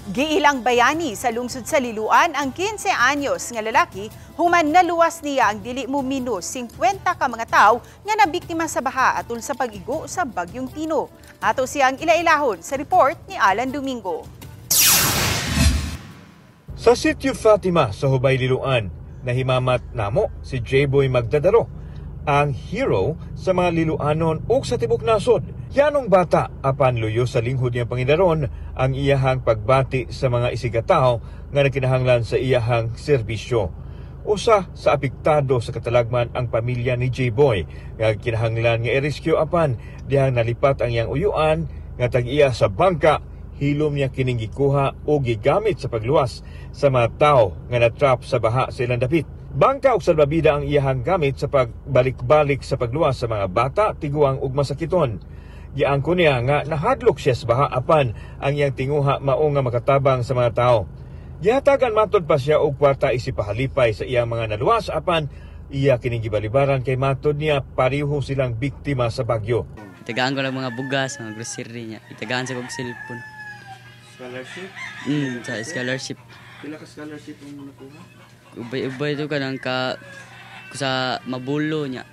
Giilang bayani sa lungsod sa Liloan ang 15 anyos nga lalaki human naluwas niya ang dili mo minus 50 ka mga tawo nga nabiktima sa baha atol sa pag-igo sa Bagyong Tino. Ato siyang ilailahon sa report ni Alan Domingo. Sa Sitio Fatima sa Hubay, Liloan, nahimamat namo si J-Boy Magdadaro, ang hero sa mga Liloanon ug sa tibok nasod. Yanong bata apan luyo sa linghod niyang Pangidaron ang iyahang pagbati sa mga isigataw nga nagkinahanglan sa iyahang serbisyo. Usa sa apektado sa katalagman ang pamilya ni J-Boy nga kinahanglan nga i-rescue apan dihang nalipat ang iyang uyuan nga tag-iya sa bangka. Hilom niya kining gikuha o gigamit sa pagluwas sa mga tao nga natrap sa baha sa ilang dapit. Bangka ug salbabida ang iyahang gamit sa pagbalik-balik sa pagluwas sa mga bata, tiguang ug masakiton. Giangko niya nga nahadlok siya sa baha apan ang iyang tinguha mao nga makatabang sa mga tao. Gihatagan matod pa siya og kwarta isip pahalipay sa iyang mga naluwas apan iya kining gibalibaran kay matod niya pareho silang biktima sa bagyo. Itagaan ko lang mga bugas, mga grocery niya. Itagaan sa kong cellphone. Scholarship? Sa scholarship. Pila ka scholarship ang nakuha? Ubay-ubay ito ka lang sa mabulo niya.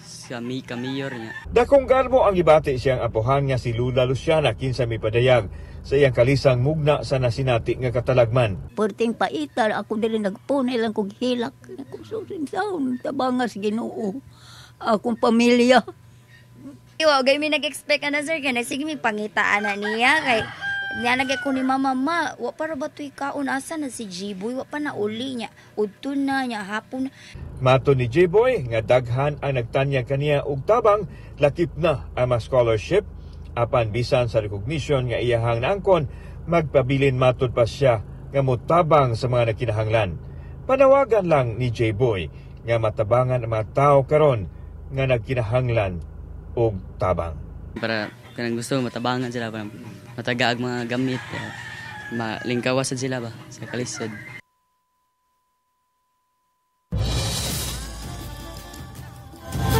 Sa mayor niya. Dakong garbo ang gibati siyang apohan nga si Lula Luciana kinsa may padayag sa iyang kalisang mugna sa nasinati nga katalagman. Perting paitar ako dili nagpunay lang kog hilak. Ako surin daon tabangas Ginoo. Akong pamilya. Iwa, gay mi nag-expect na sir kay sige mi pangitaan na niya kay nalagay ko ni mama wa para ba to'y kaon asa na si J-Boy wa pa na uli niya udton na niya hapon. Mato ni J-Boy nga daghan ang nagtanya kaniya og tabang lakip na ang mga scholarship apan bisan sa recognition nga iyahang naangkon magpabilin matod pa siya nga motabang sa mga nakinahanglan. Panawagan lang ni J-Boy nga matabangan ang mga tao karon nga nagkinahanglan og tabang. Para kanang gusto matabangan sila para mataga ang mga gamit. Malingkawasan sila ba sa kalisod.